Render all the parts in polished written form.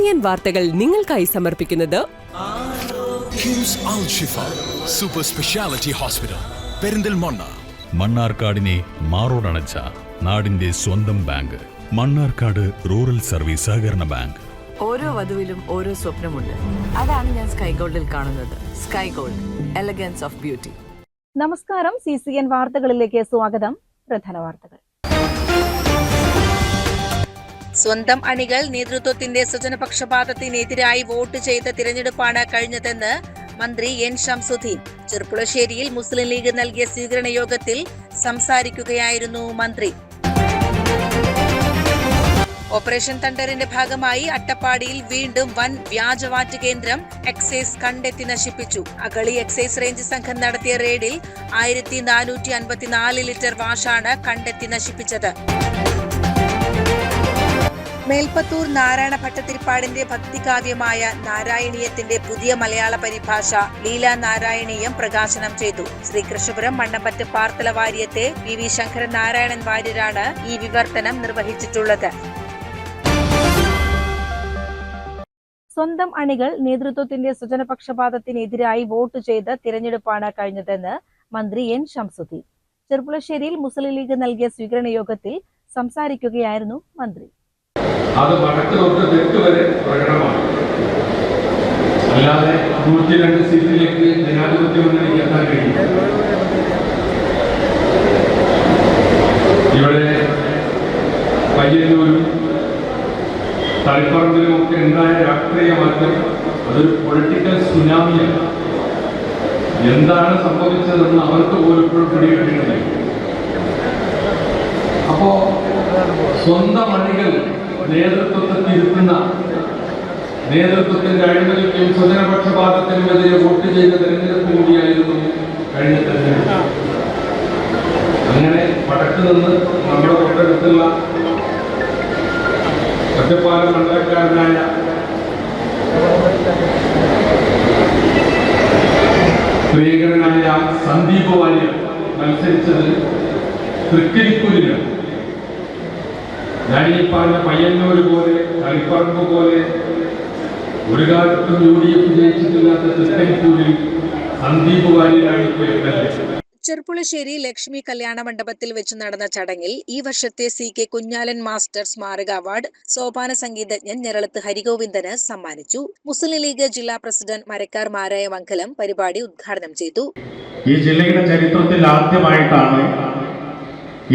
CCN വാർത്തകൾ നിങ്ങൾക്കായി സമർപ്പിക്കുന്നത് കിംസ് അൽ ഷിഫ സൂപ്പർ സ്പെഷ്യാലിറ്റി ഹോസ്പിറ്റൽ പെരിന്തൽമണ്ണ. മണ്ണാർക്കാടിനെ മാറോടണച്ച നാടിന്റെ സ്വന്തം ബാങ്ക് മണ്ണാർക്കാട് റൂറൽ സർവീസ് സഹകരണ ബാങ്ക്. ഓരോ വധുവിലും ഓരോ സ്വപ്നമുണ്ട്. അതാണ് ഞാൻ സ്കൈ ഗോൾഡിൽ കാണുന്നത്. Sky gold, elegance of beauty. നമസ്കാരം. CCN വാർത്തകളിലേക്ക് സ്വാഗതം. പ്രധാന വാർത്തകൾ. സ്വന്തം അണികൾ നേതൃത്വത്തിന്റെ സ്വജനപക്ഷപാതത്തിനെതിരായി വോട്ട് ചെയ്ത തിരഞ്ഞെടുപ്പാണ് കഴിഞ്ഞതെന്ന് മന്ത്രി N. ഷംസുദ്ദീൻ. ചെർപ്പുളശ്ശേരിയിൽ മുസ്ലിം ലീഗ് നൽകിയ സ്വീകരണ യോഗത്തിൽ സംസാരിക്കുകയായിരുന്നു മന്ത്രി. ഓപ്പറേഷൻ തണ്ടറിന്റെ ഭാഗമായി അട്ടപ്പാടിയിൽ വീണ്ടും വൻ വ്യാജവാറ്റ് കേന്ദ്രം എക്സൈസ് കണ്ടെത്തി നശിപ്പിച്ചു. അഗളി എക്സൈസ് റേഞ്ച് സംഘം നടത്തിയ റെയ്ഡിൽ 1454 ലിറ്റർ വാഷാണ് കണ്ടെത്തി നശിപ്പിച്ചത്. മേൽപ്പത്തൂർ നാരായണ ഭട്ടതിരിപ്പാടിന്റെ ഭക്തികാവ്യമായ നാരായണീയത്തിന്റെ പുതിയ മലയാള പരിഭാഷ ലീല നാരായണീയം പ്രകാശനം ചെയ്തു. ശ്രീകൃഷ്ണപുരം മണ്ണമ്പറ്റ് പാർത്തല വാര്യത്തെ PV ശങ്കരൻ നാരായണൻ വാര്യരാണ് ഈ വിവർത്തനം നിർവഹിച്ചിട്ടുള്ളത്. സ്വന്തം അണികൾ നേതൃത്വത്തിന്റെ സ്വജനപക്ഷപാതത്തിനെതിരായി വോട്ട് ചെയ്ത് തിരഞ്ഞെടുപ്പാണ് കഴിഞ്ഞതെന്ന് മന്ത്രി N. ഷംസുദ്ദീൻ. ചെർപ്പുളശ്ശേരിയിൽ മുസ്ലിം ലീഗ് നൽകിയ സ്വീകരണ യോഗത്തിൽ സംസാരിക്കുകയായിരുന്നു മന്ത്രി. അത് വടക്ക് തൊട്ട് തെക്ക് വരെ പ്രകടമാണ്. അല്ലാതെ 102 സീറ്റിലേക്ക് ജനാധിപത്യ മുന്നണിക്ക് എത്താൻ കഴിയും. ഇവിടെ പയ്യന്നൂരും തളിപ്പറമ്പിലും ഒക്കെ ഉണ്ടായ രാഷ്ട്രീയ മാറ്റം അതൊരു പൊളിറ്റിക്കൽ സുനാമിയാണ്. എന്താണ് സംഭവിച്ചതെന്ന് അവർക്ക് പോലും ഇപ്പോഴും പിടികിട്ടിയിട്ടില്ല. അപ്പോ സ്വന്തം അണികൾ നേതൃത്വത്തെ തിരുത്തുന്ന, നേതൃത്വത്തിന്റെ അഴിമതിക്കും സ്വജനപക്ഷപാതത്തിനുമെതിരെ വോട്ട് ചെയ്ത തെരഞ്ഞെടുപ്പ് കൂടിയായിരുന്നു കഴിഞ്ഞ തെരഞ്ഞെടുപ്പ്. അങ്ങനെ വടക്ക് നിന്ന് നമ്മുടെ തൊട്ടടുത്തുള്ള ഒറ്റപ്പാലം മണ്ഡലക്കാരനായ പ്രിയങ്കരനായ സന്ദീപ് വാര്യർ മത്സരിച്ചത് തൃക്കരിപ്പൂരിലാണ്. ഞാൻ ഈ പറഞ്ഞ പയ്യന്നൂർ പോലെ തളിപ്പറമ്പ് പോലെ ഒരു കാലത്തും UDF ജയിച്ചിട്ടില്ലാത്ത തൃക്കരിപ്പൂരിൽ സന്ദീപ് വാര്യരാണ് ഇപ്പോൾ MLA. ചെർപ്പുളശ്ശേരി ലക്ഷ്മി കല്യാണ മണ്ഡപത്തിൽ വെച്ച് നടന്ന ചടങ്ങിൽ ഈ വർഷത്തെ CK കുഞ്ഞാലൻ മാസ്റ്റർ സ്മാരക അവാർഡ് സോപാന സംഗീതജ്ഞൻ ഞെരളത്ത് ഹരിഗോവിന്ദന് സമ്മാനിച്ചു. മുസ്ലിം ലീഗ് ജില്ലാ പ്രസിഡന്റ് മരക്കാർ മാരായ മംഗലം പരിപാടി ഉദ്ഘാടനം ചെയ്തു. ഈ ജില്ലയുടെ ചരിത്രത്തിൽ ആദ്യമായിട്ടാണ്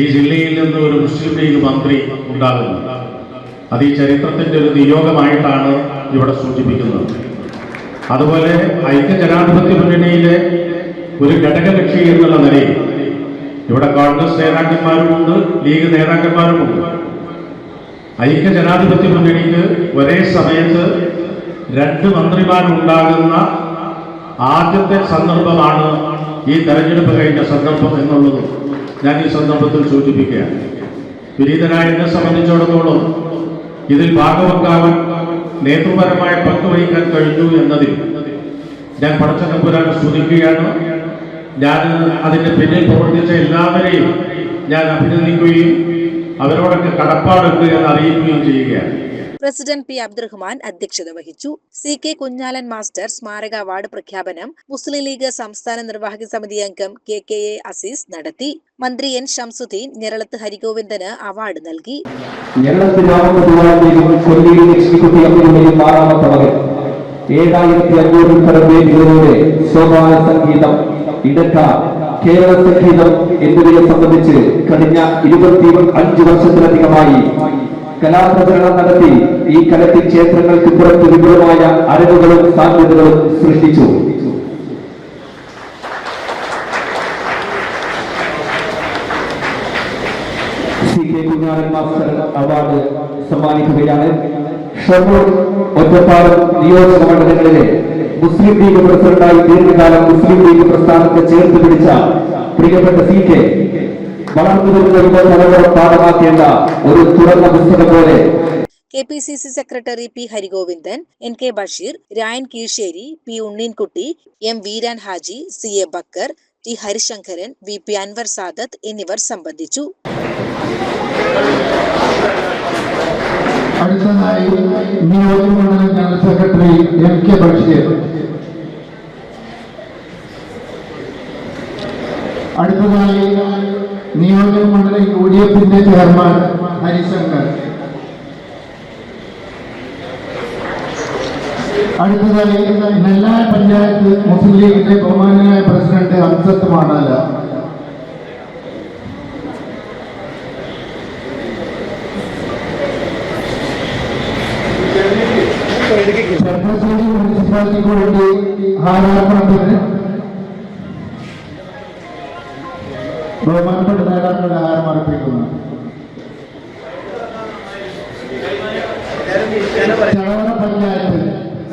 ഈ ജില്ലയിൽ നിന്ന് ഒരു മുസ്ലിം ലീഗ് മന്ത്രി ഉണ്ടാകുന്നത്. അത് ഈ ചരിത്രത്തിന്റെ ഒരു നിയോഗമായിട്ടാണ് ഇവിടെ സൂചിപ്പിക്കുന്നത്. അതുപോലെ ഐക്യജനാധിപത്യ മുന്നണിയിലെ ഒരു ഘടകകക്ഷി എന്നുള്ള നിലയിൽ ഇവിടെ കോൺഗ്രസ് നേതാക്കന്മാരുമുണ്ട്, ലീഗ് നേതാക്കന്മാരുമുണ്ട്. ഐക്യജനാധിപത്യ മുന്നണിക്ക് ഒരേ സമയത്ത് 2 മന്ത്രിമാരുണ്ടാകുന്ന ആദ്യത്തെ സന്ദർഭമാണ് ഈ തെരഞ്ഞെടുപ്പ് കഴിഞ്ഞ സന്ദർഭം എന്നുള്ളത് ഞാൻ ഈ സന്ദർഭത്തിൽ സൂചിപ്പിക്കുകയാണ്. വിനീതനായ എന്നെ സംബന്ധിച്ചിടത്തോളം ഇതിൽ ഭാഗവക്കാവൻ നേതൃപരമായ പങ്കുവഹിക്കാൻ കഴിഞ്ഞു എന്നതിൽ ഞാൻ പടച്ചതമ്പുരാനെ സ്തുതിക്കുകയാണ്. ഞാൻ അതിന്റെ പിന്നിൽ പ്രവർത്തിച്ച എല്ലാവരെയും ഞാൻ അഭിനന്ദിക്കുകയും അവരോടൊക്കെ കടപ്പാടുണ്ട് എന്ന് അറിയിക്കുകയും ചെയ്യുകയാണ്. President P. അബ്ദുറഹ്മാൻ അധ്യക്ഷത വഹിച്ചു. CK കുഞ്ഞാലൻ മാസ്റ്റർ സ്മാരക അവാർഡ് പ്രഖ്യാപനം മുസ്ലിം ലീഗ് സംസ്ഥാന നിർവാഹക സമിതി അംഗം KKA അസീസ് നടത്തി. മന്ത്രി N. ഷംസുദ്ദീൻ ഞെരളത്ത് ഹരിഗോവിന്ദന് അവാർഡ് നൽകി. സോപാന സംഗീതം, ഇടക്ക, കേരള സംഗീതം എന്നിവയെ സംബന്ധിച്ച് കഴിഞ്ഞ 25 വർഷത്തിലധികമായി കലാപ്രചരണം നടത്തി ഈ കലത്തിൽ ക്ഷേത്രങ്ങൾക്ക് പുറത്ത് വിപുലമായ അറിവുകളും സാധ്യതകളും സൃഷ്ടിച്ചു. CK കുഞ്ഞാലൻ മാസ്റ്റർ അവാർഡ് സമ്മാനിക്കുകയാണ്. ഷൊർണൂർ, ഒറ്റപ്പാലം നിയോജക മണ്ഡലങ്ങളിലെ മുസ്ലിം ലീഗ് പ്രസിഡന്റായി ദീർഘകാലം മുസ്ലിം ലീഗ് പ്രസ്ഥാനത്തെ ചേർത്ത് പിടിച്ച പ്രിയപ്പെട്ട CK വളർന്നു വരുന്ന യുവതലമുറ പാഠമാക്കേണ്ട ഒരു തുറന്ന പുസ്തകം പോലെ KPCC സെക്രട്ടറി P. ഹരിഗോവിന്ദൻ, NK Basheer, Rayan Keezhisseri, P. Unneenkutty, M. Veeran Haji, CA Bakkar, T. Harisankaran, VP Anwar Sadath എന്നിവർ സംബന്ധിച്ചു. അടുത്ത അടുത്തതായി നിയോജകമണ്ഡലം ജനറൽ സെക്രട്ടറി MK ബഷീർ. അടുത്തതായി നിയോജകമണ്ഡലം UDFന്റെ ചെയർമാൻ ഹരിശങ്കർ. അടുത്തതായി നെല്ലായ പഞ്ചായത്ത് മുസ്ലിം ലീഗിന്റെ ബഹുമാനായ പ്രസിഡന്റ് ഹംസത്ത് മാടാല. ചെർപ്പശ്ശേരി മുനിസിപ്പാലിറ്റിക്ക് വേണ്ടി ഹാരാർപ്പണത്തിന് ബഹുമാനപ്പെട്ട നേതാക്കളുടെ ഹാരം അർപ്പിക്കുന്നു. ചടവറ പഞ്ചായത്ത്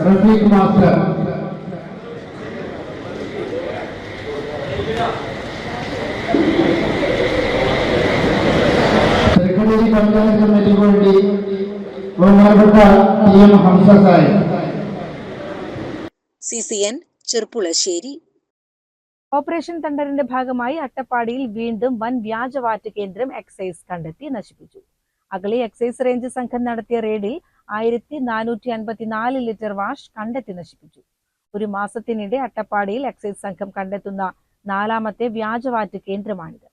റഫീഖ് മാസ്റ്റർ. തൃക്കടൂരി പഞ്ചായത്ത് കമ്മിറ്റിക്ക് വേണ്ടി ബഹുമാനപ്പെട്ട TM Hamsa Sahib. CCN Cherpulassery. Operation തണ്ടറിന്റെ ഭാഗമായി അട്ടപ്പാടിയിൽ വീണ്ടും വൻ വ്യാജവാറ്റ് കേന്ദ്രം എക്സൈസ് കണ്ടെത്തി നശിപ്പിച്ചു. അഗളി എക്സൈസ് റേഞ്ച് സംഘം നടത്തിയ റെയ്ഡിൽ 1454 ലിറ്റർ വാഷ് കണ്ടെത്തി നശിപ്പിച്ചു. ഒരു മാസത്തിനിടെ അട്ടപ്പാടിയിൽ എക്സൈസ് സംഘം കണ്ടെത്തുന്ന 4ാമത്തെ വ്യാജവാറ്റ് കേന്ദ്രമാണിത്.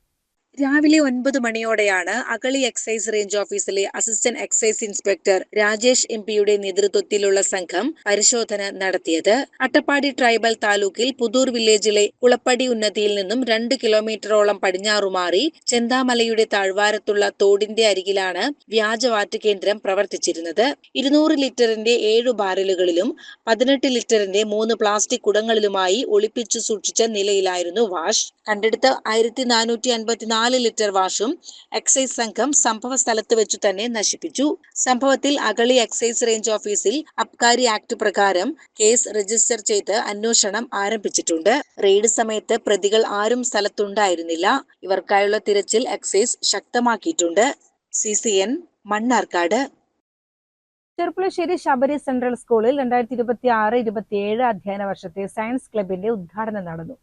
രാവിലെ 9 മണിയോടെയാണ് അഗളി എക്സൈസ് റേഞ്ച് ഓഫീസിലെ assistant excise inspector Rajesh MP നേതൃത്വത്തിലുള്ള സംഘം പരിശോധന നടത്തിയത്. അട്ടപ്പാടി ട്രൈബൽ താലൂക്കിൽ പുതൂർ വില്ലേജിലെ കുളപ്പടി ഉന്നതിയിൽ നിന്നും 2 കിലോമീറ്ററോളം പടിഞ്ഞാറുമാറി ചെന്താമലയുടെ താഴ്വാരത്തുള്ള തോടിന്റെ അരികിലാണ് വ്യാജവാറ്റ് കേന്ദ്രം പ്രവർത്തിച്ചിരുന്നത്. 200 ലിറ്ററിന്റെ 7 ബാരലുകളിലും 18 ലിറ്ററിന്റെ 3 പ്ലാസ്റ്റിക് കുടങ്ങളിലുമായി ഒളിപ്പിച്ചു സൂക്ഷിച്ച നിലയിലായിരുന്നു വാഷ്. കണ്ടെടുത്ത 1454 ലിറ്റർ വാഷും എക്സൈസ് സംഘം സംഭവ സ്ഥലത്ത് വെച്ചു തന്നെ നശിപ്പിച്ചു. സംഭവത്തിൽ അഗളി എക്സൈസ് റേഞ്ച് ഓഫീസിൽ അബ്കാരി ആക്ട് പ്രകാരം കേസ് രജിസ്റ്റർ ചെയ്ത് അന്വേഷണം ആരംഭിച്ചിട്ടുണ്ട്. റെയ്ഡ് സമയത്ത് പ്രതികൾ ആരും സ്ഥലത്തുണ്ടായിരുന്നില്ല. ഇവർക്കായുള്ള തിരച്ചിൽ എക്സൈസ് ശക്തമാക്കിയിട്ടുണ്ട്. CCN മണ്ണാർക്കാട്. ചെർപ്പുളശ്ശേരി ശബരി സെൻട്രൽ സ്കൂളിൽ 2026-27 അധ്യയന വർഷത്തെ സയൻസ് ക്ലബിന്റെ ഉദ്ഘാടനം നടന്നു.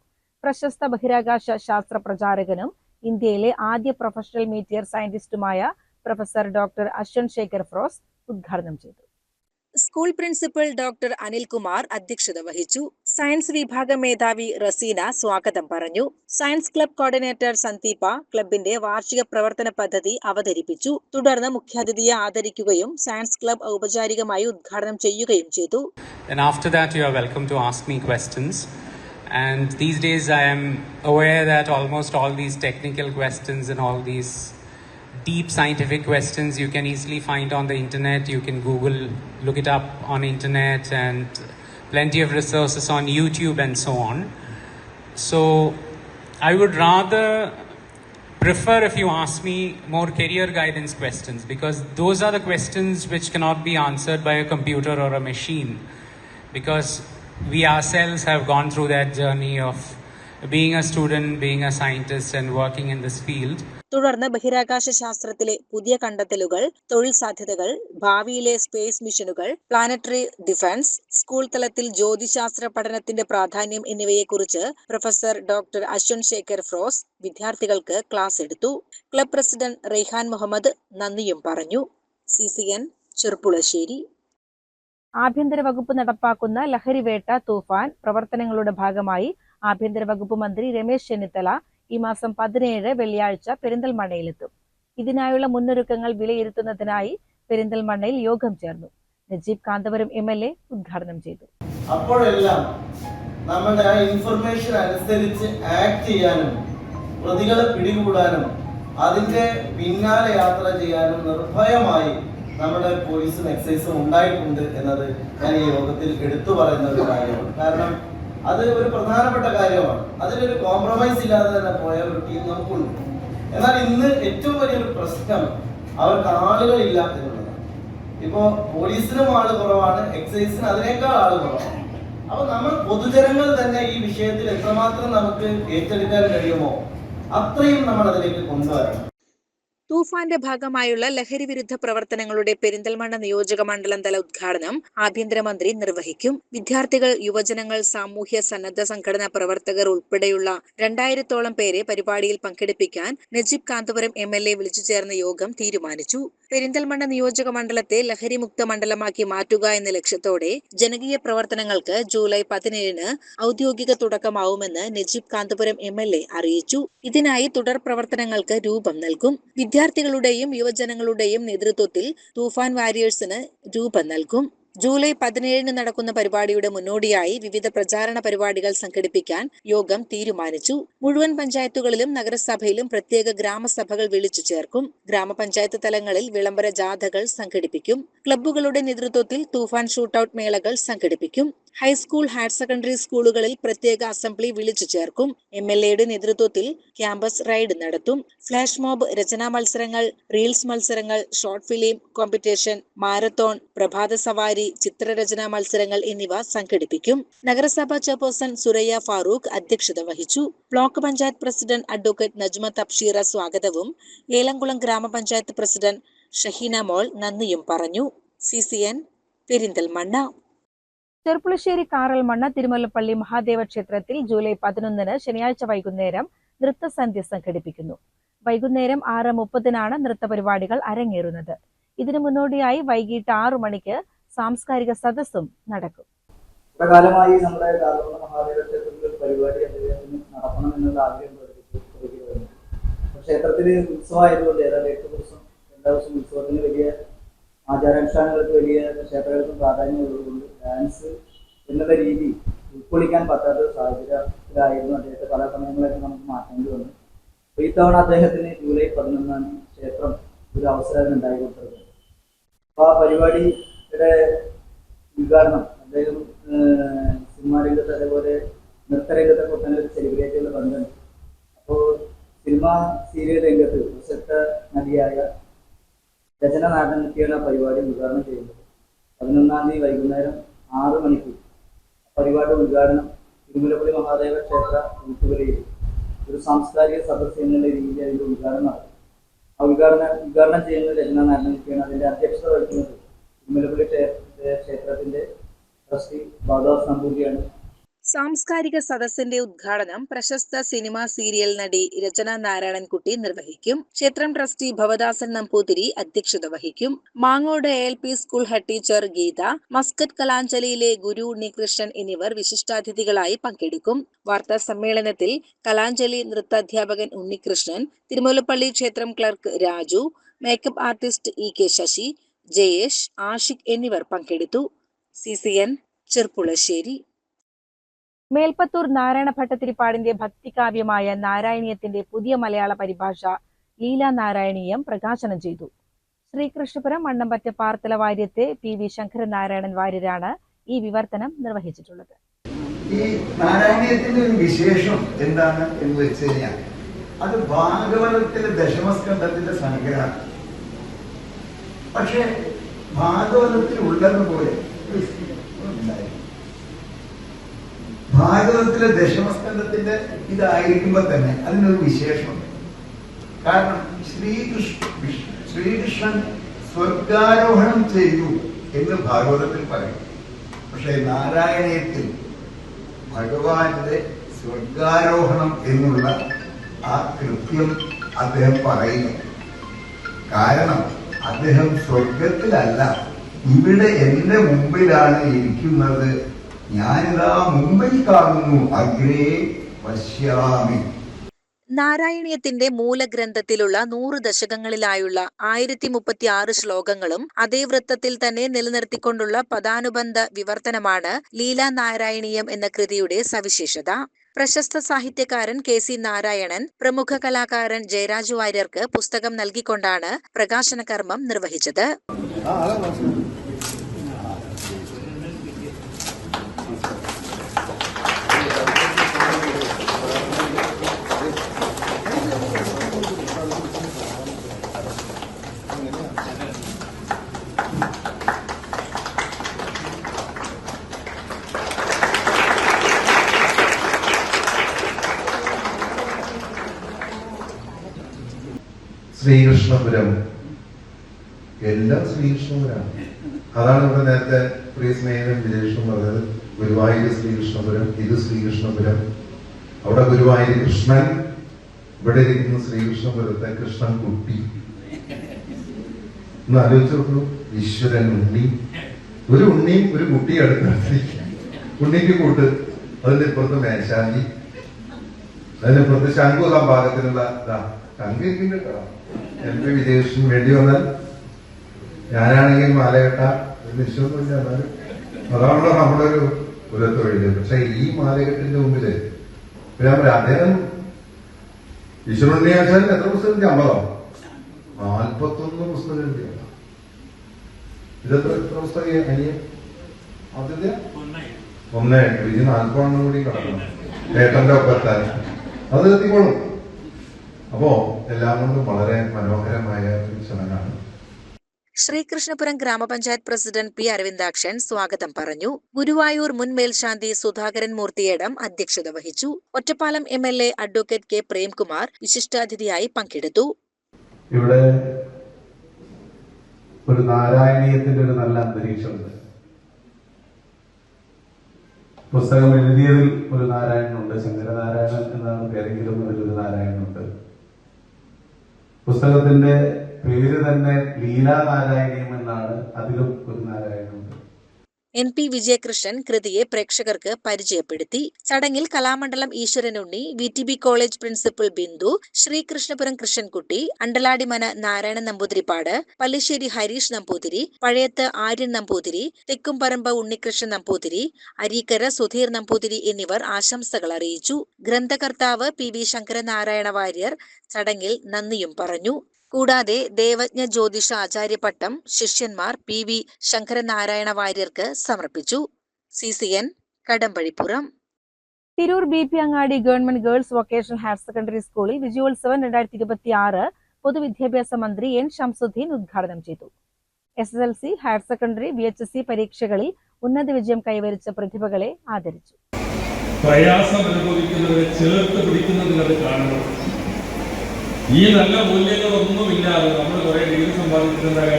പ്രശസ്ത ബഹിരാകാശ ശാസ്ത്ര പ്രചാരകനും ഇന്ത്യയിലെ ആദ്യ പ്രൊഫഷണൽ മീറ്റിയർ സയന്റിസ്റ്റുമായ പ്രൊഫസർ ഡോക്ടർ അശ്വൻ ശേഖർ ഫ്രോസ് ഉദ്ഘാടനം ചെയ്തു. സ്കൂൾ പ്രിൻസിപ്പൽ ഡോക്ടർ അനിൽകുമാർ അധ്യക്ഷത വഹിച്ചു. സയൻസ് വിഭാഗം മേധാവി റസീന സ്വാഗതം പറഞ്ഞു. സയൻസ് ക്ലബ് കോർഡിനേറ്റർ സന്ദീപ ക്ലബിന്റെ വാർഷിക പ്രവർത്തന പദ്ധതി അവതരിപ്പിച്ചു. തുടർന്ന് മുഖ്യാതിഥിയെ ആദരിക്കുകയും സയൻസ് ക്ലബ് ഔപചാരികമായി ഉദ്ഘാടനം ചെയ്യുകയും ചെയ്തു. And these days I am aware that almost all these technical questions and all these deep scientific questions you can easily find on the internet. You can Google, look it up on internet, and plenty of resources on YouTube and so on. So I would rather prefer, if you ask me, more career guidance questions, because those are the questions which cannot be answered by a computer or a machine, because we ourselves have gone through that journey of being a student, being a scientist and working in this field. തുടർന്ന് ബഹിരാകാശ ശാസ്ത്രത്തിലെ പുതിയ കണ്ടെത്തലുകൾ, തൊഴിൽ സാധ്യതകൾ, ഭാവിയിലെ space മിഷനുകൾ, planetary defence, school തലത്തിൽ ജ്യോതിശാസ്ത്ര പഠനത്തിന്റെ പ്രാധാന്യം എന്നിവയെക്കുറിച്ച് പ്രൊഫസർ ഡോക്ടർ അശ്വൻ ശേഖർ ഫ്രോസ് വിദ്യാർത്ഥികൾക്ക് ക്ലാസ് എടുത്തു. ക്ലബ് പ്രസിഡന്റ് റെയ്ഹാൻ മുഹമ്മദ് നന്ദിയും പറഞ്ഞു. CCN ചെർപ്പുളശ്ശേരി. ആഭ്യന്തര വകുപ്പ് നടപ്പാക്കുന്ന ലഹരിവേട്ട തൂഫാൻ പ്രവർത്തനങ്ങളുടെ ഭാഗമായി ആഭ്യന്തര വകുപ്പ് മന്ത്രി രമേശ് ചെന്നിത്തല ഈ മാസം 17 വെള്ളിയാഴ്ച പെരിന്തൽമണ്ണയിലെത്തും. ഇതിനായുള്ള മുന്നൊരുക്കങ്ങൾ വിലയിരുത്തുന്നതിനായി പെരിന്തൽമണ്ണയിൽ യോഗം ചേർന്നു. നജീബ് കാന്തപുരം MLA ഉദ്ഘാടനം ചെയ്തു. അപ്പോഴെല്ലാം നമ്മുടെ ഇൻഫർമേഷൻ അനുസരിച്ച് ആക്ട് ചെയ്യാനും പ്രതികളെ പിടികൂടാനും അതിന്റെ പിന്നാലെ യാത്ര ചെയ്യാനും നിർഭയമായി നമ്മുടെ പോലീസും എക്സൈസും ഉണ്ടായിട്ടുണ്ട് എന്നത് ഞാൻ ഈ യോഗത്തിൽ എടുത്തു പറയുന്ന ഒരു കാര്യമാണ്. കാരണം അത് ഒരു പ്രധാനപ്പെട്ട കാര്യമാണ്. അതിലൊരു കോംപ്രമൈസ് ഇല്ലാതെ തന്നെ പോയ ഒരു ടീം നമുക്കുണ്ട്. എന്നാൽ ഇന്ന് ഏറ്റവും വലിയൊരു പ്രശ്നം അവർക്ക് ആളുകളില്ല എന്നുള്ളതാണ്. ഇപ്പോൾ പോലീസിനും ആള് കുറവാണ്, എക്സൈസിന് അതിനേക്കാൾ ആള് കുറവാണ്. അപ്പൊ നമ്മൾ പൊതുജനങ്ങൾ തന്നെ ഈ വിഷയത്തിൽ എത്രമാത്രം നമുക്ക് ഏറ്റെടുക്കാൻ കഴിയുമോ അത്രയും നമ്മൾ അതിലേക്ക് കൊണ്ടുവരണം. തൂഫാന്റെ ഭാഗമായുള്ള ലഹരി വിരുദ്ധ പ്രവർത്തനങ്ങളുടെ പെരിന്തൽമണ്ണ നിയോജക മണ്ഡലം തല ഉദ്ഘാടനം ആഭ്യന്തരമന്ത്രി നിർവഹിക്കും. വിദ്യാർത്ഥികൾ, യുവജനങ്ങൾ, സാമൂഹ്യ സന്നദ്ധ സംഘടനാ പ്രവർത്തകർ ഉൾപ്പെടെയുള്ള 2000-ഓളം പേരെ പരിപാടിയിൽ പങ്കെടുപ്പിക്കാൻ നജീബ് കാന്തപുരം MLA വിളിച്ചു ചേർന്ന യോഗം തീരുമാനിച്ചു. പെരിന്തൽമണ്ണ നിയോജക മണ്ഡലത്തെ ലഹരിമുക്ത മണ്ഡലമാക്കി മാറ്റുക എന്ന ലക്ഷ്യത്തോടെ ജനകീയ പ്രവർത്തനങ്ങൾക്ക് ജൂലൈ 17 ഔദ്യോഗിക തുടക്കമാവുമെന്ന് നജീബ് കാന്തപുരം MLA അറിയിച്ചു. ഇതിനായി തുടർ പ്രവർത്തനങ്ങൾക്ക് രൂപം നൽകും. വിദ്യാർത്ഥികളുടെയും യുവജനങ്ങളുടെയും നേതൃത്വത്തിൽ തൂഫാൻ വാരിയേഴ്സിന് രൂപം നൽകും. ജൂലൈ 17 നടക്കുന്ന പരിപാടിയുടെ മുന്നോടിയായി വിവിധ പ്രചാരണ പരിപാടികൾ സംഘടിപ്പിക്കാൻ യോഗം തീരുമാനിച്ചു. മുഴുവൻ പഞ്ചായത്തുകളിലും നഗരസഭയിലും പ്രത്യേക ഗ്രാമസഭകൾ വിളിച്ചു ചേർക്കും. ഗ്രാമപഞ്ചായത്ത് തലങ്ങളിൽ വിളംബര ജാഥകൾ സംഘടിപ്പിക്കും. ക്ലബ്ബുകളുടെ നേതൃത്വത്തിൽ തൂഫാൻ ഷൂട്ടൌട്ട് മേളകൾ സംഘടിപ്പിക്കും. ഹൈസ്കൂൾ, ഹയർ സെക്കൻഡറി സ്കൂളുകളിൽ പ്രത്യേക അസംബ്ലി വിളിച്ചു ചേർക്കും. MLAയുടെ നേതൃത്വത്തിൽ ക്യാമ്പസ് റൈഡ് നടത്തും. ഫ്ലാഷ് മോബ്, രചനാ മത്സരങ്ങൾ, റീൽസ് മത്സരങ്ങൾ, ഷോർട്ട് ഫിലിം കോമ്പറ്റീഷൻ, മാരത്തോൺ, പ്രഭാത സവാരി, ചിത്രരചനാ മത്സരങ്ങൾ എന്നിവ സംഘടിപ്പിക്കും. നഗരസഭാ ചെയർപേഴ്സൺ സുരയ്യ ഫാറൂഖ് അധ്യക്ഷത വഹിച്ചു. Block panchayat president advocate Najmath Abshira സ്വാഗതവും ഏലംകുളം ഗ്രാമപഞ്ചായത്ത് പ്രസിഡന്റ് ഷഹീന മോൾ നന്ദിയും പറഞ്ഞു. CCN പെരിന്തൽമണ്ണ. ചെർപ്പുളശ്ശേരി കാറൽമണ്ണ തിരുമല്ലപ്പള്ളി മഹാദേവ ക്ഷേത്രത്തിൽ ജൂലൈ 11 ശനിയാഴ്ച വൈകുന്നേരം നൃത്തസന്ധ്യ സംഘടിപ്പിക്കുന്നു. വൈകുന്നേരം 6:30 നൃത്തപരിപാടികൾ അരങ്ങേറുന്നത്. ഇതിനു മുന്നോടിയായി വൈകിട്ട് 6 മണിക്ക് സാംസ്കാരിക സദസ്സും നടക്കും. കാലമായി നമ്മുടെ കാർമണ്ണ മഹാദേവ ക്ഷേത്രത്തിൽ പരിപാടി നടത്തണം എന്നുള്ള ആഗ്രഹം പ്രകടിപ്പിച്ചു. ക്ഷേത്രത്തിൽ ഉത്സവമായതുകൊണ്ട് ഏതാണ്ട് 8 ദിവസം 2 ദിവസം ഉത്സവത്തിന് വലിയ ആചാരാനുഷ്ഠാനങ്ങൾക്ക് വലിയ ക്ഷേത്രങ്ങൾക്കും പ്രാധാന്യമുള്ളതുകൊണ്ട് ഡാൻസ് എന്നുള്ള രീതി ഉൾക്കൊള്ളിക്കാൻ പറ്റാത്ത സാഹചര്യത്തിലായിരുന്നു. അദ്ദേഹത്തെ പല സമയങ്ങളായിട്ട് നമുക്ക് മാറ്റേണ്ടി വന്നു. അപ്പോൾ ഇത്തവണ അദ്ദേഹത്തിന് ജൂലൈ 11 ക്ഷേത്രം ഒരു അവസരം ഉണ്ടായി കൊടുത്തത്. അപ്പോൾ ആ പരിപാടിയുടെ ഉദ്ഘാടനം അദ്ദേഹം സിനിമാ രംഗത്ത് അതേപോലെ നൃത്തരംഗത്തൊക്കെ തന്നെ ഒരു സെലിബ്രിറ്റിയുള്ള ബന്ധമുണ്ട്. അപ്പോൾ സിനിമ സീരിയൽ രംഗത്ത് പ്രശസ്ത നടിയായ രചന നാടകത്തിയാണ് ആ പരിപാടി ഉദ്ഘാടനം ചെയ്യുന്നത്. 11 വൈകുന്നേരം 6 മണിക്ക് പരിപാടി ഉദ്ഘാടനം തിരുമലപ്പള്ളി മഹാദേവ ക്ഷേത്ര ഊട്ടുകലയിൽ ഒരു സാംസ്കാരിക സദസ്സ് എന്നുള്ള രീതിയിൽ അതിൻ്റെ ഉദ്ഘാടനം നടക്കും. ആ ഉദ്ഘാടനം ചെയ്യുന്നത് രചന നാടകത്തിയാണ്. അതിൻ്റെ അധ്യക്ഷത വഹിക്കുന്നത് തിരുമലപ്പള്ളി ക്ഷേത്രത്തിന്റെ ട്രസ്റ്റി ബാദാസ് നമ്പൂതിരിയാണ്. സാംസ്കാരിക സദസ്സിന്റെ ഉദ്ഘാടനം പ്രശസ്ത സിനിമ സീരിയൽ നടി രചന നാരായണൻകുട്ടി നിർവഹിക്കും. ക്ഷേത്രം ട്രസ്റ്റി ഭവദാസൻ നമ്പൂതിരി അധ്യക്ഷത വഹിക്കും. Mangode ALP school head teacher Geetha, Muscat കലാഞ്ജലിയിലെ ഗുരു ഉണ്ണികൃഷ്ണൻ എന്നിവർ വിശിഷ്ടാതിഥികളായി പങ്കെടുക്കും. വാർത്താ സമ്മേളനത്തിൽ കലാഞ്ജലി നൃത്താധ്യാപകൻ ഉണ്ണികൃഷ്ണൻ, തിരുമലപ്പള്ളി ക്ഷേത്രം clerk Raju, makeup artist EK Sasi, Jayesh, Ashiq എന്നിവർ പങ്കെടുത്തു. CCN ചെർപ്പുളശ്ശേരി. മേൽപ്പത്തൂർ നാരായണ ഭട്ടതിരിപ്പാടിന്റെ ഭക്തികാവ്യമായ നാരായണീയത്തിന്റെ പുതിയ മലയാള പരിഭാഷ ലീലാ നാരായണീയം പ്രകാശനം ചെയ്തു. ശ്രീകൃഷ്ണപുരം മണ്ണമ്പറ്റ പാർത്തല വാര്യത്തെ PV ശങ്കരനാരായണൻ വാര്യരാണ് ഈ വിവർത്തനം നിർവഹിച്ചിട്ടുള്ളത്. ഈ നാരായണീയത്തിന്റെ ഒരു വിശേഷം എന്താണ് എന്ന് വെച്ച് കഴിഞ്ഞാൽ അത് ഭാഗവതത്തിലെ ദശമസ്കന്ധത്തിന്റെ സംഗ്രഹമാണ്. പക്ഷെ ഭാഗവതത്തിൽ ഉള്ളതുപോലെ ഭാഗവതത്തിലെ ദശമസ്കന്ധത്തിന്റെ ഇതായിരിക്കുമ്പോ തന്നെ അതിനൊരു വിശേഷമുണ്ട്. കാരണം ശ്രീകൃഷ്ണൻ സ്വർഗാരോഹണം ചെയ്തു എന്ന് ഭാഗവതത്തിൽ പറയും. പക്ഷെ നാരായണീയത്തിൽ ഭഗവാന്റെ സ്വർഗാരോഹണം എന്നുള്ള ആ കൃത്യം അദ്ദേഹം പറയുന്നു. കാരണം അദ്ദേഹം സ്വർഗത്തിലല്ല, ഇവിടെ എന്റെ മുമ്പിലാണ് ഇരിക്കുന്നത്. ഞാനിതാ മുമ്പിൽ കാണുന്നു, അഗ്രേ പശ്യാമി. നാരായണീയത്തിന്റെ മൂലഗ്രന്ഥത്തിലുള്ള 100 ദശകങ്ങളിലായുള്ള 1036 ശ്ലോകങ്ങളും അതേ വൃത്തത്തിൽ തന്നെ നിലനിർത്തിക്കൊണ്ടുള്ള പദാനുബന്ധ വിവർത്തനമാണ് ലീലാ നാരായണീയം എന്ന കൃതിയുടെ സവിശേഷത. പ്രശസ്ത സാഹിത്യകാരൻ KC നാരായണൻ പ്രമുഖ കലാകാരൻ ജയരാജ് വാര്യർക്ക് പുസ്തകം നൽകിക്കൊണ്ടാണ് പ്രകാശന കർമ്മം നിർവഹിച്ചത്. ശ്രീകൃഷ്ണപുരം, എല്ലാം ശ്രീകൃഷ്ണപുരാണ്. അതാണ് ഇവിടെ നേരത്തെ പ്രിയ സ്നേഹിതൻ വിജേഷും പറഞ്ഞത്. ഗുരുവായൂർ ശ്രീകൃഷ്ണപുരം, ഇത് ശ്രീകൃഷ്ണപുരം. അവിടെ ഗുരുവായൂർ കൃഷ്ണൻ, ഇവിടെ ഇരിക്കുന്ന ശ്രീകൃഷ്ണപുരത്തെ കൃഷ്ണൻ കുട്ടി. ഒന്ന് ആലോചിച്ച് നോക്കൂ. ഈശ്വരൻ, ഉണ്ണി, ഒരു ഉണ്ണിയും ഒരു കുട്ടിയും അടുത്ത് ഉണ്ണിക്ക് കൂട്ട്, അതിന്റെ ഇപ്പുറത്ത് മേശാന്തി, അതിനിപ്പുറത്ത് ശംഖുകാം ഭാഗത്തിനുള്ള ശംഖിന്റെ MP വിജയകൃഷ്ണൻ വേണ്ടി വന്നാൽ ഞാനാണെങ്കിൽ മാലകെട്ട നിശ്ചയമൊന്നുമില്ല. എന്നാലും അതാണല്ലോ നമ്മുടെ ഒരു തൊഴില്. പക്ഷെ ഈ മാലകെട്ടിന്റെ മുമ്പില് ഞാൻ പറയാം, അദ്ദേഹം ഈശ്വരനെ വെച്ചാൽ എത്ര പുസ്തകം? 50 41 പുസ്തകം. ഇതെത്ര പുസ്തകം? അനിയൻ ആദ്യത്തെ 1 ഇത് 40 കൂടി കിടക്കണം ഏട്ടന്റെ ഒപ്പത്താൻ. അത് എത്തിക്കോളും. അപ്പോ എല്ലാം കൊണ്ടും വളരെ മനോഹരമായ ഒരു ചടങ്ങാണ്. ശ്രീകൃഷ്ണപുരം ഗ്രാമപഞ്ചായത്ത് പ്രസിഡന്റ് പി അരവിന്ദാക്ഷൻ സ്വാഗതം പറഞ്ഞു. ഗുരുവായൂർ മുൻ മേൽശാന്തി സുധാകരൻ മൂർത്തിയേടം അധ്യക്ഷത വഹിച്ചു. Ottapalam MLA advocate K Premkumar വിശിഷ്ടാതിഥിയായി പങ്കെടുത്തു. ഇവിടെ ഒരു നാരായണീയത്തിന്റെ ഒരു നല്ല അന്തരീക്ഷമുണ്ട്. പുസ്തകം എഴുതിയതിൽ ഒരു നാരായണനുണ്ട്, ശങ്കരനാരായണൻ എന്നാണ് പേരെങ്കിലും അതിലൊരു നാരായണനുണ്ട്. പുസ്തകത്തിന്റെ പേര് തന്നെ ലീലാനാരായണീയം എന്നാണ്, അതിലും ഒരു നാരായണനുണ്ട്. NP വിജയകൃഷ്ണൻ കൃതിയെ പ്രേക്ഷകർക്ക് പരിചയപ്പെടുത്തി. ചടങ്ങിൽ Kalamandalam Eswaranunni, VTB college principal Bindu, Sreekrishnapuram Krishnankutty, Andaladimana Narayanan Namboothiripad, Pallissery Harish Namboothiri, Pazhayath Aryan Namboothiri, Thekkumparambu Unnikrishnan Namboothiri, Areekkara Sudheer Namboothiri എന്നിവർ ആശംസകൾ അറിയിച്ചു. ഗ്രന്ഥകർത്താവ് PV ശങ്കരനാരായണ വാര്യർ ചടങ്ങിൽ നന്ദിയും പറഞ്ഞു. കൂടാതെ ദേവജ്ഞ ജ്യോതിഷ ആചാര്യപട്ടം ശിഷ്യന്മാർ PV ശങ്കരനാരായണ വാര്യർക്ക് സമർപ്പിച്ചു. CCN കടമ്പഴിപ്പുറം. തിരൂർ BP അങ്ങാടി government girls vocational higher secondary സ്കൂളിൽ വിജയോത്സവം 2026 പൊതുവിദ്യാഭ്യാസ മന്ത്രി N ഷംസുദ്ദീൻ ഉദ്ഘാടനം ചെയ്തു. SSLC, ഹയർ സെക്കൻഡറി, VHSC പരീക്ഷകളിൽ ഉന്നത വിജയം കൈവരിച്ച പ്രതിഭകളെ ആദരിച്ചു. പ്രയാസം അനുഭവിക്കുന്നവരെ ചേർത്ത് പിടിക്കുന്നതിനത് കാണണം. ഈ നല്ല മൂല്യങ്ങളൊന്നുമില്ലാതെ നമ്മൾ കുറെ ഡിഗ്രി സമ്പാദിച്ചിട്ടുണ്ടായ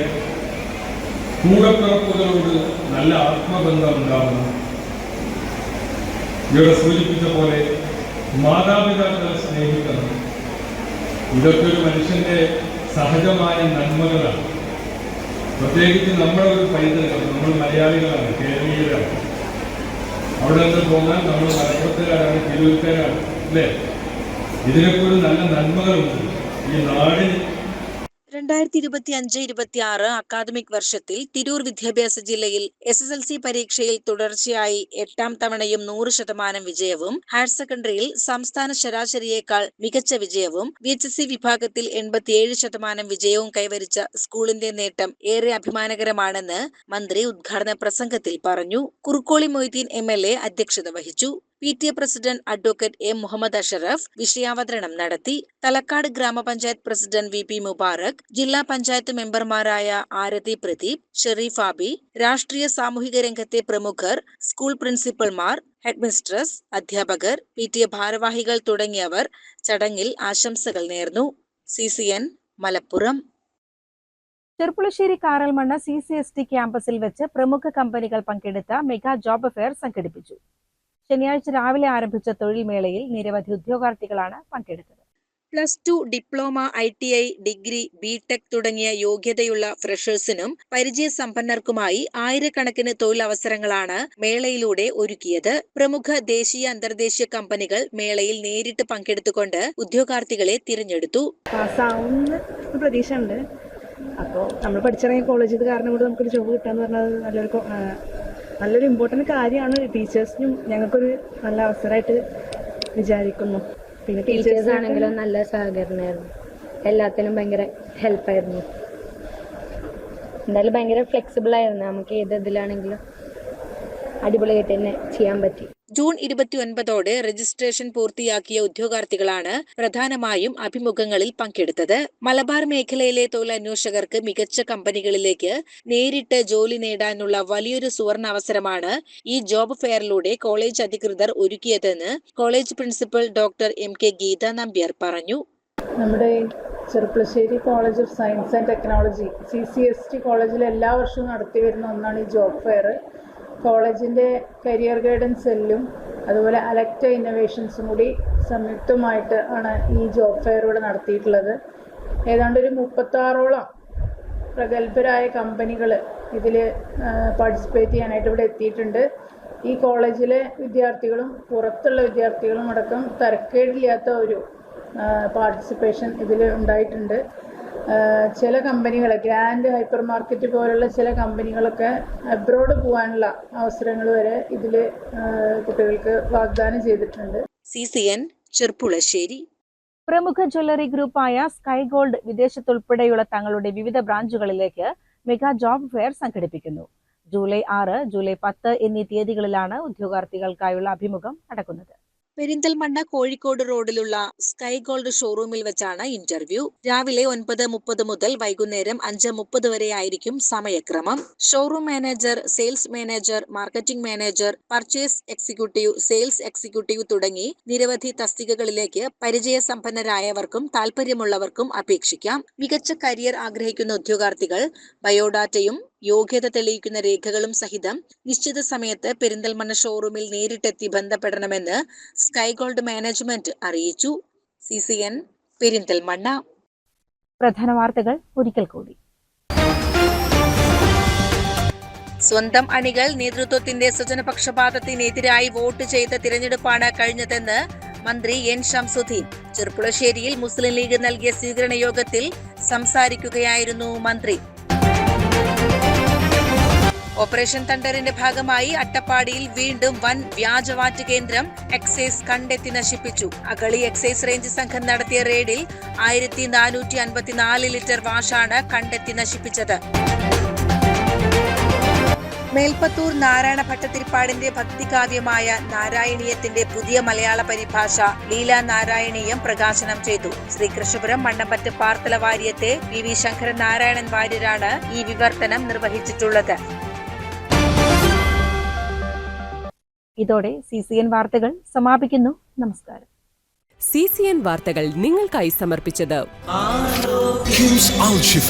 കൂടപ്പിറപ്പുകളോട് നല്ല ആത്മബന്ധം ഉണ്ടാവുന്നു. ഇവിടെ സൂചിപ്പിച്ച പോലെ മാതാപിതാക്കളെ സ്നേഹിക്കണം. ഇതൊക്കെ ഒരു മനുഷ്യന്റെ സഹജമായ നന്മകളാണ്. പ്രത്യേകിച്ച് നമ്മുടെ ഒരു പൈതൃകം, നമ്മൾ മലയാളികളാണ്, കേരളീയരാണ്. അവിടെ നിന്ന് പോകാൻ നമ്മൾ മലപ്പുറത്തുകാരാണ്, തിരുവനന്തപുരക്കാരാണ്, അല്ലേ? ഇതിനൊക്കെ ഒരു നല്ല നന്മകളുണ്ട് ഈ നാടിന്. 2025-26 അക്കാദമിക് വർഷത്തിൽ തിരൂർ വിദ്യാഭ്യാസ ജില്ലയിൽ SSLC പരീക്ഷയിൽ തുടർച്ചയായി 8ാം തവണയും 100% വിജയവും, ഹയർ സെക്കൻഡറിയിൽ സംസ്ഥാന ശരാശരിയേക്കാൾ മികച്ച വിജയവും, VHSC വിഭാഗത്തിൽ 87% വിജയവും കൈവരിച്ച സ്കൂളിന്റെ നേട്ടം ഏറെ അഭിമാനകരമാണെന്ന് മന്ത്രി ഉദ്ഘാടന പ്രസംഗത്തിൽ പറഞ്ഞു. കുറുക്കോളി മൊയ്തീൻ MLA അധ്യക്ഷത വഹിച്ചു. PTA president advocate M Muhammad Ashraf വിഷയാവതരണം നടത്തി. തലക്കാട് ഗ്രാമപഞ്ചായത്ത് പ്രസിഡന്റ് VP മുബാറക്, ജില്ലാ പഞ്ചായത്ത് മെമ്പർമാരായ ആരതി പ്രദീപ്, ഷെരീഫ് ആബി, രാഷ്ട്രീയ സാമൂഹിക രംഗത്തെ പ്രമുഖർ, സ്കൂൾ പ്രിൻസിപ്പൽമാർ, ഹെഡ്മിസ്ട്രസ്, അധ്യാപകർ, PTA ഭാരവാഹികൾ തുടങ്ങിയവർ ചടങ്ങിൽ ആശംസകൾ നേർന്നു. CCN മലപ്പുറം. ചെർപ്പുളശ്ശേരി കാറൽമണ്ണ CCST ക്യാമ്പസിൽ വെച്ച് പ്രമുഖ കമ്പനികൾ പങ്കെടുത്ത മെഗാ ജോബ് ഫെയർ സംഘടിപ്പിച്ചു. ശനിയാഴ്ച രാവിലെ ആരംഭിച്ച തൊഴിൽ മേളയിൽ നിരവധി ഉദ്യോഗാർത്ഥികളാണ് പങ്കെടുത്തത്. +2, ഡിപ്ലോമ, ITI, ഡിഗ്രി, BTech തുടങ്ങിയ യോഗ്യതയുള്ള ഫ്രഷേഴ്സിനും പരിചയസമ്പന്നർക്കുമായി ആയിരക്കണക്കിന് തൊഴിലവസരങ്ങളാണ് മേളയിലൂടെ ഒരുക്കിയത്. പ്രമുഖ ദേശീയ അന്തർദേശീയ കമ്പനികൾ മേളയിൽ നേരിട്ട് പങ്കെടുത്തുകൊണ്ട് ഉദ്യോഗാർത്ഥികളെ തിരഞ്ഞെടുത്തു. പ്രതീക്ഷ ഉണ്ട്. അപ്പോൾ നമ്മൾ പഠിച്ചിറങ്ങിയ കോളേജ് കാരണം കൂടെ നമുക്കൊരു ജോബ് കിട്ടാന്ന് പറഞ്ഞത് നല്ലൊരു ഇമ്പോർട്ടൻറ്റ് കാര്യമാണ്. ടീച്ചേഴ്സിനും ഞങ്ങൾക്കൊരു നല്ല അവസരമായിട്ട് വിചാരിക്കുന്നു. പിന്നെ ടീച്ചേഴ്സ് ആണെങ്കിലും നല്ല സഹകരണമായിരുന്നു, എല്ലാത്തിനും ഭയങ്കര ഹെൽപ്പായിരുന്നു. എന്തായാലും ഭയങ്കര ഫ്ലെക്സിബിൾ ആയിരുന്നു, നമുക്ക് ഏത് ഇതിലാണെങ്കിലും അടിപൊളിയായിട്ട് തന്നെ ചെയ്യാൻ പറ്റി. ജൂൺ 29 രജിസ്ട്രേഷൻ പൂർത്തിയാക്കിയ ഉദ്യോഗാർത്ഥികളാണ് പ്രധാനമായും അഭിമുഖങ്ങളിൽ പങ്കെടുത്തത്. മലബാർ മേഖലയിലെ തൊഴിലന്വേഷകർക്ക് മികച്ച കമ്പനികളിലേക്ക് നേരിട്ട് ജോലി നേടാനുള്ള വലിയൊരു സുവർണ അവസരമാണ് ഈ ജോബ് ഫെയറിലൂടെ കോളേജ് അധികൃതർ ഒരുക്കിയതെന്ന് college principal doctor MK Geetha Nambiar പറഞ്ഞു. നമ്മുടെ Cherpulassery college of science and technology CCST കോളേജിൽ എല്ലാ വർഷവും നടത്തി വരുന്ന ഒന്നാണ് ഈ ജോബ് ഫെയർ. കോളേജിൻ്റെ കരിയർ ഗൈഡൻസ് സെല്ലും അതുപോലെ അലക്റ്റ ഇന്നോവേഷൻസും കൂടി സംയുക്തമായിട്ട് ആണ് ഈ ജോബ് ഫെയർ ഇവിടെ നടത്തിയിട്ടുള്ളത്. ഏതാണ്ട് ഒരു 36ഓളം പ്രഗത്ഭരായ കമ്പനികൾ ഇതിൽ പാർട്ടിസിപ്പേറ്റ് ചെയ്യാനായിട്ട് ഇവിടെ എത്തിയിട്ടുണ്ട്. ഈ കോളേജിലെ വിദ്യാർത്ഥികളും പുറത്തുള്ള വിദ്യാർത്ഥികളും അടക്കം തരക്കേടില്ലാത്ത ഒരു പാർട്ടിസിപ്പേഷൻ ഇതിൽ ഉണ്ടായിട്ടുണ്ട്. ചില കമ്പനികൾ, ഗ്രാൻഡ് ഹൈപ്പർ മാർക്കറ്റ് പോലുള്ള ചില കമ്പനികളൊക്കെ അബ്രോഡ് പോകാനുള്ള അവസരങ്ങൾ വരെ ഇതിൽ കുട്ടികൾക്ക് വാഗ്ദാനം ചെയ്തിട്ടുണ്ട്. CCN ചെർപ്പുളശ്ശേരി. പ്രമുഖ ജ്വല്ലറി ഗ്രൂപ്പായ സ്കൈ ഗോൾഡ് വിദേശത്തുൾപ്പെടെയുള്ള തങ്ങളുടെ വിവിധ ബ്രാഞ്ചുകളിലേക്ക് മെഗാ ജോബ് ഫെയർ സംഘടിപ്പിക്കുന്നു. ജൂലൈ 6, ജൂലൈ 10 എന്നീ തീയതികളിലാണ് ഉദ്യോഗാർത്ഥികൾക്കായുള്ള അഭിമുഖം നടക്കുന്നത്. പെരിന്തൽമണ്ണ കോഴിക്കോട് റോഡിലുള്ള സ്കൈ ഗോൾഡ് ഷോറൂമിൽ വെച്ചാണ് ഇന്റർവ്യൂ. രാവിലെ 9:30 മുതൽ വൈകുന്നേരം 5:30 വരെ ആയിരിക്കും സമയക്രമം. Showroom manager, sales manager, marketing manager, purchase executive, sales executive തുടങ്ങി നിരവധി തസ്തികകളിലേക്ക് പരിചയസമ്പന്നരായവർക്കും താൽപര്യമുള്ളവർക്കും അപേക്ഷിക്കാം. മികച്ച കരിയർ ആഗ്രഹിക്കുന്ന ഉദ്യോഗാർത്ഥികൾ ബയോഡാറ്റയും യോഗ്യത തെളിയിക്കുന്ന രേഖകളും സഹിതം നിശ്ചിത സമയത്ത് പെരിന്തൽമണ്ണ ഷോറൂമിൽ നേരിട്ടെത്തി ബന്ധപ്പെടണമെന്ന് സ്കൈ ഗോൾഡ് മാനേജ്മെന്റ് അറിയിച്ചു. CCN പെരിന്തൽമണ്ണ. പ്രധാന വാർത്തകൾ ഒരിക്കൽ കൂടി. സ്വന്തം അണികൾ നേതൃത്വത്തിന്റെ സ്വജനപക്ഷപാതത്തിനെതിരായി വോട്ട് ചെയ്ത തിരഞ്ഞെടുപ്പാണ് കഴിഞ്ഞതെന്ന് മന്ത്രി N. ഷംസുദ്ദീൻ. ചെർപ്പുളശ്ശേരിയിൽ മുസ്ലിം ലീഗ് നൽകിയ സ്വീകരണ യോഗത്തിൽ സംസാരിക്കുകയായിരുന്നു മന്ത്രി. ഓപ്പറേഷൻ തണ്ടറിന്റെ ഭാഗമായി അട്ടപ്പാടിയിൽ വീണ്ടും വൻ വ്യാജവാറ്റ് കേന്ദ്രം എക്സൈസ് കണ്ടെത്തി നശിപ്പിച്ചു. അഗളി എക്സൈസ് റേഞ്ച് സംഘം നടത്തിയ റെയ്ഡിൽ 1454 ലിറ്റർ വാഷാണ് കണ്ടെത്തി നശിപ്പിച്ചത്. മേൽപ്പത്തൂർ നാരായണ ഭട്ടതിരിപ്പാടിന്റെ ഭക്തികാവ്യമായ നാരായണീയത്തിന്റെ പുതിയ മലയാള പരിഭാഷ ലീലാ നാരായണീയം പ്രകാശനം ചെയ്തു. ശ്രീകൃഷ്ണപുരം മണ്ണമ്പറ്റ് പാർത്തല വാര്യത്തെ PV ശങ്കരൻ നാരായണൻ വാര്യരാണ് ഈ വിവർത്തനം നിർവഹിച്ചിട്ടുള്ളത്. ഇതോടെ CCN വാർത്തകൾ സമാപിക്കുന്നു. നമസ്കാരം. CCN വാർത്തകൾ നിങ്ങൾക്കായി സമർപ്പിച്ചത് കിംസ് അൽ ഷിഫ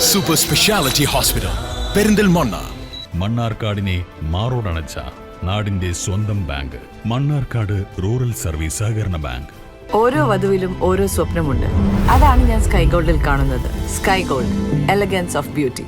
സൂപ്പർ സ്പെഷ്യാലിറ്റി ഹോസ്പിറ്റൽ പെരിന്തൽമണ്ണ. മണ്ണാർക്കാടിനെ മാറോടണച്ച നാടിന്റെ സ്വന്തം ബാങ്ക് മണ്ണാർക്കാട് റൂറൽ സർവീസ് സഹകരണ ബാങ്ക്. ഓരോ വധുവിലും ഓരോ സ്വപ്നമുണ്ട്. അതാണ് ഞാൻ സ്കൈ ഗോൾഡിൽ കാണുന്നത്. Sky gold, elegance of beauty.